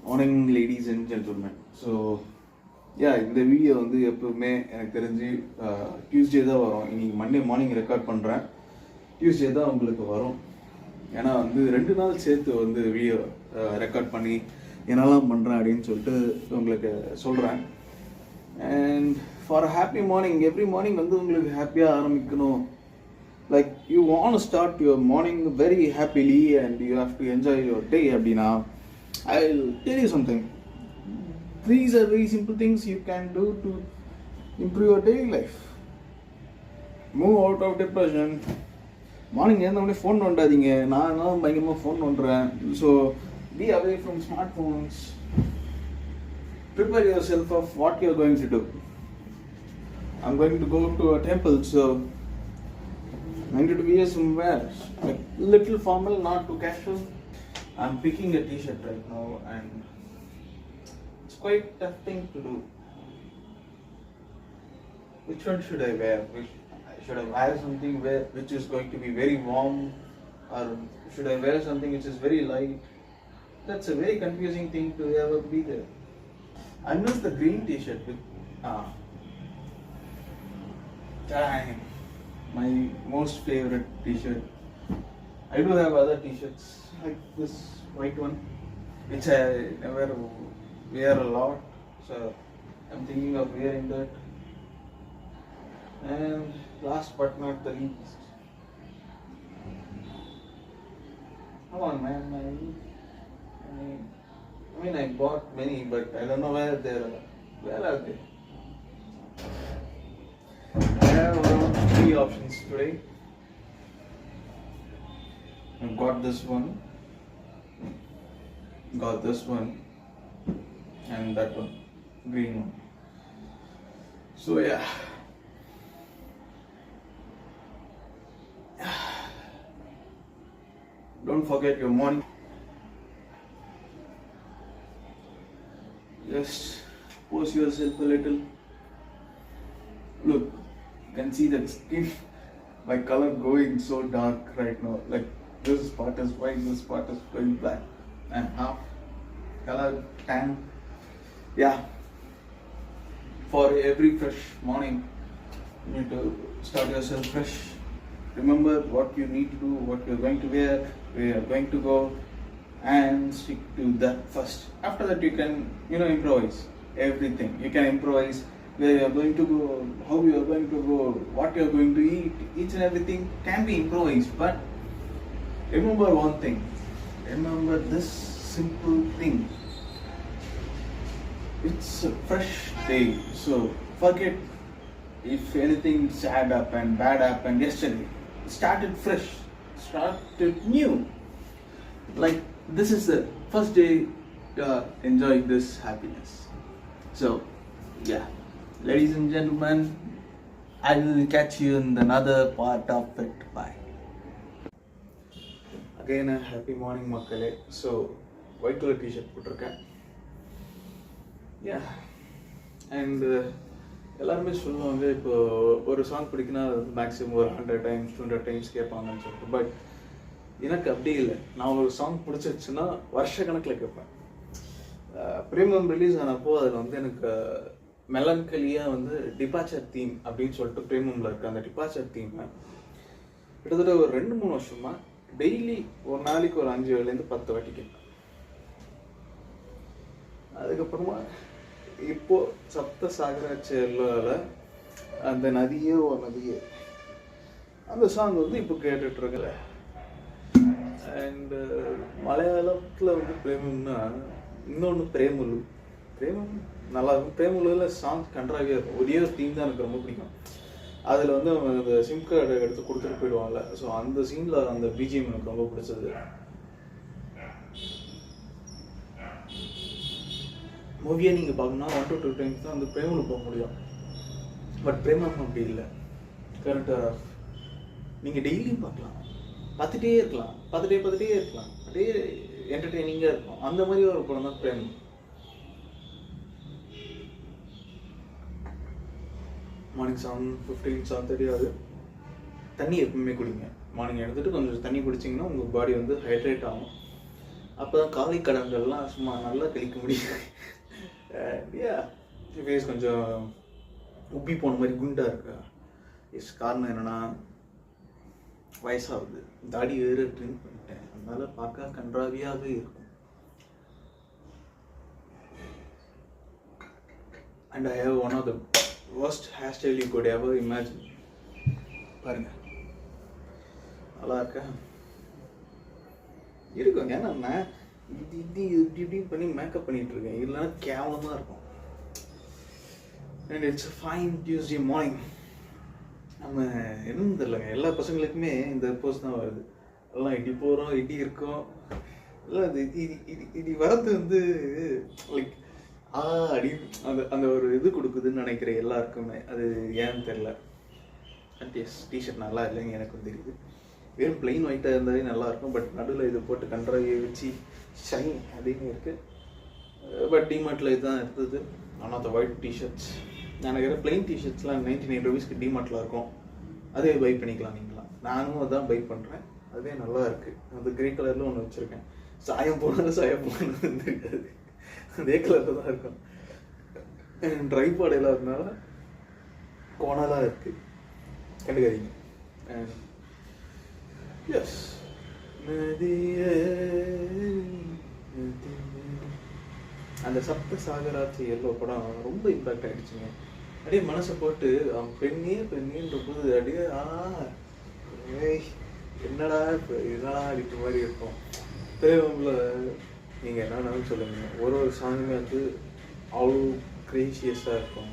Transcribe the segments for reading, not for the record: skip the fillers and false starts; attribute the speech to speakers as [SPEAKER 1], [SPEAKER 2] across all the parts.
[SPEAKER 1] Morning ladies and gentlemen. So இந்த video வந்து எப்பவுமே எனக்கு தெரிஞ்சு டியூஸ்டே தான் வரும். இன்னைக்கு மண்டே மார்னிங் ரெக்கார்ட் பண்ணுறேன். டியூஸ்டே தான் உங்களுக்கு வரும். ஏன்னா வந்து 2 நாள் சேர்த்து வந்து வீடியோ ரெக்கார்ட் பண்ணி என்னெல்லாம் பண்ணுறேன் அப்படின்னு சொல்லிட்டு உங்களுக்கு சொல்கிறேன். And for happy morning, every morning வந்து உங்களுக்கு ஹாப்பியாக ஆரம்பிக்கணும். Like you want to start your morning very happily and you have to enjoy your day அப்படின்னா I'll tell you something. These are very simple things you can do to improve your daily life. Move out of depression. Morning எழுந்தோடனே phone நோண்டாதீங்க. நான் பயங்கரமாக phone நோண்டுறேன். So be away from smartphones. Prepare yourself of what you're going to do. I'm going to go to a temple, so I need to wear somewhere like little formal, not too casual. I'm picking a t-shirt right now and it's quite tough thing to do. Which one should I wear? Should I wear something which is going to be very warm, or should I wear something which is very light? That's a very confusing thing to ever be there. I miss the green t-shirt with dang, my most favorite t-shirt. I do have other t-shirts like this white one which I never wear a lot, so I'm thinking of wearing that. And last but not the least, come on man, I mean I bought many but I don't know where are they. I have around 3 options today. I've got this one, and that one, green one. So don't forget your morning. Just pose yourself a little. Look, you can see that skin, my color going so dark right now. Like this part is white, this part is going black, and half color tan. For every fresh morning, you need to start yourself fresh. Remember what you need to do, what you're going to wear, where you're going to go, and stick to that first. After that you can improvise everything. You can improvise where you're going to go, how you're going to go, what you're going to eat. Each and everything can be improvised, but remember one thing. Remember this simple thing. It's a fresh day, so forget if anything sad happened, bad happened yesterday. Start it fresh, start it new. Like this is the first day to enjoy this happiness. So ladies and gentlemen, I will catch you in another part of it. Bye. Again a happy morning மக்களே. So white color t-shirt போட்டிருக்கேன். And எல்லாருமே சொல்லுவாங்க இப்போ ஒரு song பிடிக்குன்னா maximum ஒரு 100 times 200 times கேட்பாங்கன்னு சொல்லிட்டு. But எனக்கு அப்படி இல்லை. நான் ஒரு சாங் பிடிச்சிருச்சுன்னா வருஷ கணக்கில் கேட்பேன். பிரேமம் ரிலீஸ் ஆனப்போ அதில் வந்து எனக்கு மெலன்கலியாக வந்து டிபார்ச்சர் தீம் அப்படின்னு சொல்லிட்டு பிரேமமில் இருக்க அந்த டிபார்ச்சர் தீமை கிட்டத்தட்ட ஒரு 2-3 வருஷமாக டெய்லி ஒரு நாளைக்கு ஒரு 5-7 10 வாட்டி கேட்பேன். அதுக்கப்புறமா இப்போ சப்த சாகராச்சில் அந்த நதியே அந்த சாங் வந்து இப்போ கேட்டுட்டு இருக்கல. அண்ட் மலையாளத்தில் வந்து பிரேமம்னா இன்னொன்று பிரேமம் நல்லா இருக்கும். பிரேமுலுவில் சாங் கன்றாவே இருக்கும். ஒரே ஒரு தீம் தான் எனக்கு ரொம்ப பிடிக்கும். அதில் வந்து அவங்க அந்த சிம் கார்டு எடுத்து கொடுத்துட்டு போயிடுவாங்கல்ல. ஸோ அந்த சீனில் அந்த பிஜிஎம் எனக்கு ரொம்ப பிடிச்சது. மூவியை நீங்கள் பார்க்கணும்னா 1 to 2 times தான் அந்த பிரேமில் போக முடியும். பட் பிரேமம் அப்படி இல்லை. கரெக்டாக நீங்கள் டெய்லியும் பார்க்கலாம், பார்த்துட்டே இருக்கலாம், அப்படியே என்டர்டெய்னிங்காக இருக்கும். அந்த மாதிரி ஒரு படம் தான் பிரேமம். மார்னிங் 7:15 7:30 ஆகுது. தண்ணி எப்பவுமே குடிங்க. மார்னிங் எடுத்துகிட்டு கொஞ்சம் தண்ணி குடிச்சிங்கன்னா உங்கள் பாடி வந்து ஹைட்ரேட் ஆகும். அப்போ தான் காலை கடன்கள்லாம் சும்மா நல்லா கழிக்க முடியும். ஃபேஸ் கொஞ்சம் உப்பி போன மாதிரி குண்டாக இருக்கா. காரணம் என்னென்னா வயசாகுது, தாடி வேறு ட்ரிம் பண்ணிட்டேன், அதனால பார்க்க கன்றாவியாகவே இருக்கும். And I have one of the worst hairstyle you could ever imagine. பாருங்க, நல்லா இருக்கா? இருக்குங்க. நான் இப்படி பண்ணி மேக்கப் பண்ணிட்டு இருக்கேன், இல்லைன்னா கேவலமாக இருக்கும். And it's a fine Tuesday morning. நம்ம என்னன்னு தெரியலங்க, எல்லா பசங்களுக்குமே இந்த போஸ் தான் வருது. எல்லாம் இடி போகிறோம், இடி இருக்கோம். இல்லை அது இடி வரது வந்து லைக் அடி அந்த ஒரு இது கொடுக்குதுன்னு நினைக்கிறேன் எல்லாருக்குமே. அது ஏன்னு தெரில. டிஷர்ட் நல்லா இல்லைங்க எனக்கும் தெரியுது. வெறும் பிளெயின் ஒயிட்டாக இருந்தாலே நல்லாயிருக்கும். பட் நடுவில் இது போட்டு கன்றாவியை வச்சு ஷைன் அப்படின்னு இருக்குது. பட் டிமார்ட்டில் இதுதான் இருந்தது. ஆனால் அந்த ஒயிட் டிஷர்ட்ஸ் எனக்கு பிளெயின் டிஷர்ட்ஸ்லாம் 99 rupeesக்கு டிமார்ட்டில் இருக்கும். அதே பை பண்ணிக்கலாம் நீங்களாம். நானும் அதான் பை பண்ணுறேன். அதே நல்லா இருக்குது. அந்த கிரே கலரில் ஒன்று வச்சுருக்கேன். சாயம் போனது தெரியாது, அதே கலரில் தான் இருக்கும். ட்ரைபாட் எல்லாம் இருந்தால கோணலாக இருக்குது, கண்டுக்காதீங்க. எஸ், அந்த சப்த சாகராட்சி எல்லோ படம் ரொம்ப இம்பாக்ட் ஆகிடுச்சுங்க. அப்படியே மனசை போட்டு அவன் பெண்ணின்ற போது அப்படியே என்னடா இப்போ என்னடா அடிக்கிற மாதிரி இருக்கும். தேவங்கள நீங்கள் என்னன்னாலும் சொல்லுங்கள், ஒரு சாங்குமே வந்து அவ்வளோ க்ரேஷியஸாக இருக்கும்.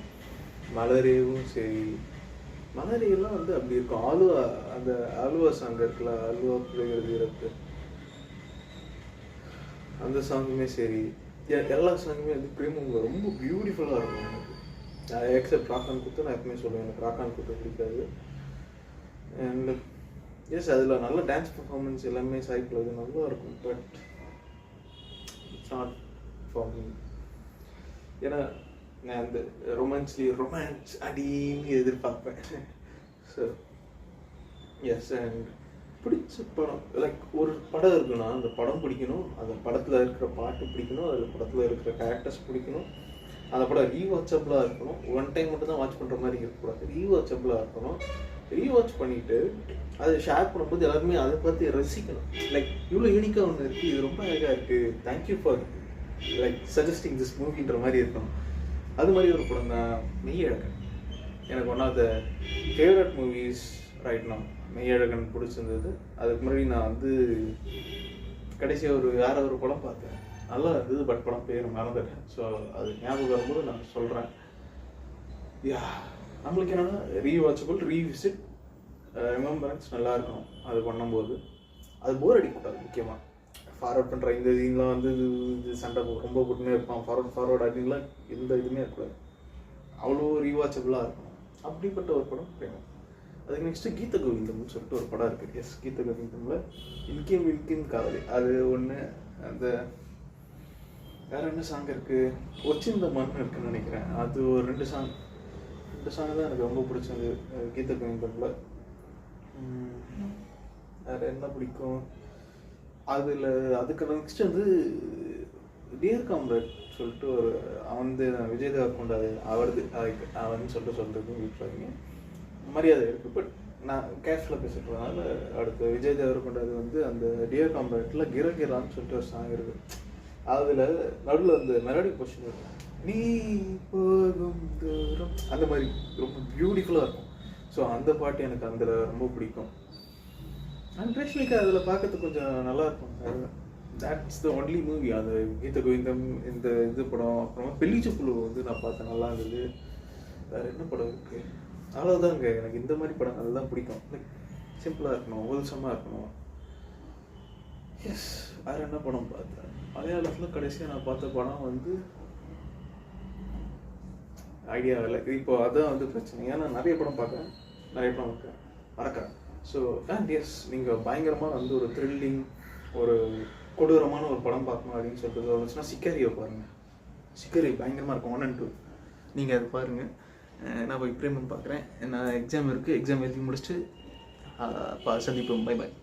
[SPEAKER 1] மலரேவும் சரி, மலரையெல்லாம் வந்து அப்படி இருக்கும். ஆலுவா, அந்த ஆலுவா சாங் இருக்குல்ல, ஆலுவா பிள்ளைகிறது இருக்கு, அந்த சாங்குமே சரி, எல்லா சாங்குமே வந்து பிரேமங்க ரொம்ப பியூட்டிஃபுல்லாக இருக்கும் எனக்கு. எக்ஸப்ட் ராக்கான் குத்து நான் எப்பவுமே சொல்லுவேன், எனக்கு ராக்கான் குத்து பிடிக்காது. அண்ட் எஸ், அதில் நல்ல டான்ஸ் பர்ஃபார்மன்ஸ் எல்லாமே சைக்கிள் அது நல்லா இருக்கும். But it's not for me. ஏன்னா நான் அந்த ரொமான்ஸ் அடின்னு எதிர்பார்ப்பேன். ஸோ எஸ், அண்ட் பிடிச்ச படம் லைக் ஒரு படம் இருக்குன்னா அந்த படம் பிடிக்கணும், அந்த படத்தில் இருக்கிற பாட்டு பிடிக்கணும், அதில் படத்தில் இருக்கிற கேரக்டர்ஸ் பிடிக்கணும், அந்த படம் ரீவாட்சபிளாக இருக்கணும். ஒன் டைம் மட்டும் தான் வாட்ச் பண்ணுற மாதிரி இருக்கக்கூடாது, ரீவாட்சபிளாக இருக்கணும். ரீவாட்ச் பண்ணிவிட்டு அதை ஷேர் பண்ணும்போது எல்லாருமே அதை பார்த்து ரசிக்கணும். லைக் இவ்வளோ யூனிக்காக ஒன்று இருக்குது, இது ரொம்ப அழகாக இருக்குது, thank you for like suggesting this மூவின்ற மாதிரி இருக்கணும். அது மாதிரி ஒரு படம் தான் மெய்யழகன். எனக்கு one of the favourite movies right now. Meiyazhagan பிடிச்சிருந்தது. அதுக்கு முன்னாடி நான் வந்து கடைசியாக வேற ஒரு படம் பார்த்தேன், நல்லா இருந்தது. பட் படம் பேர் மறந்துட்டேன். ஸோ அது ஞாபகம் வரும்போது நான் சொல்கிறேன். யா, நம்மளுக்கு என்னென்னா ரீவாட்சபிள், ரீவிசிட், ரிமெம்பரன்ஸ் நல்லா இருக்கணும். அது பண்ணும்போது அது போர் அடிக்கக்கூடாது. முக்கியமாக ஃபார்வர்ட் பண்ணுற இந்த இதெல்லாம் வந்து இது சண்டை ரொம்ப போட்டுமே இருப்பான், ஃபார்வர்ட் அப்படின்லாம் எந்த இதுவுமே இருக்கக்கூடாது. அவ்வளோ ரீவாட்சபிளாக இருக்கணும். அப்படிப்பட்ட ஒரு படம் வேணும். அதுக்கு நெக்ஸ்ட்டு கீத கோவிந்தம்னு சொல்லிட்டு ஒரு படம் இருக்குது. எஸ், கீத கோவிந்தமில் இல்கிம் காதலி அது ஒன்று. அந்த வேறு என்ன சாங் இருக்குது, ஒச்சிந்த மண் இருக்குன்னு நினைக்கிறேன். அது ஒரு ரெண்டு சாங் தான் எனக்கு ரொம்ப பிடிச்சது கீத கோவிந்தமில். வேறு என்ன பிடிக்கும் அதில்? அதுக்கு நெக்ஸ்ட் வந்து டியர் காம்ரேட் சொல்லிட்டு ஒரு வந்து விஜய் தேவர்கொண்டா அவன் சொல்கிறது விட்டுறாங்க, மரியாதை இருக்குது. பட் நான் கேஷுவலாக பேசுகிறதுனால அடுத்து விஜய் தேவர்கொண்டாது வந்து அந்த டியர் காம்ரேட்டில் கிரகிரான்னு சொல்லிட்டு ஒரு சாங் இருக்குது. அதில் நடுவில் அந்த மெலடி போர்ஷன் இருக்கும், நீ போகும் தூரம், அந்த மாதிரி ரொம்ப பியூட்டிஃபுல்லாக இருக்கும். ஸோ அந்த பாட்டு எனக்கு அதில் ரொம்ப பிடிக்கும். அண்ட் ரஷ்மிகா அதில் பார்க்கறதுக்கு கொஞ்சம் நல்லாயிருக்கும். That's the only movie. அது கீத கோவிந்தம், இந்த இது படம், அப்புறமா பெல்லிச்சப்புழு வந்து நான் பார்த்தேன், நல்லா இருந்தது. வேறு என்ன படம் இருக்குது? அவ்வளோதாங்க. எனக்கு இந்த மாதிரி படம் அதுதான் பிடிக்கும். லைக் சிம்பிளாக இருக்கணும், ஹோல்சமாக இருக்கணும். எஸ், வேறு என்ன படம் பார்த்தேன்? மலையாளத்தில் கடைசியாக நான் பார்த்த படம் வந்து ஐடியா இல்லை இப்போ. அதுதான் வந்து பிரச்சனை. ஏன்னா நிறைய படம் பார்க்குறேன், மறக்கிறேன். ஸோ அண்ட் எஸ், நீங்கள் பயங்கரமாக வந்து ஒரு த்ரில்லிங், ஒரு கொடூரமான ஒரு படம் பார்க்கணும் அப்படின்னு சொல்லிட்டு வந்துச்சுன்னா சிக்காரியை பாருங்கள். சிக்காரி பயங்கரமாக இருக்கும், 1 and 2. நீங்கள் அதை பாருங்கள். நான் போய் பிரேமம் பார்க்குறேன். நான் எக்ஸாம் இருக்குது, எக்ஸாம் எழுதி முடிச்சுட்டு சந்திப்போம். Bye bye.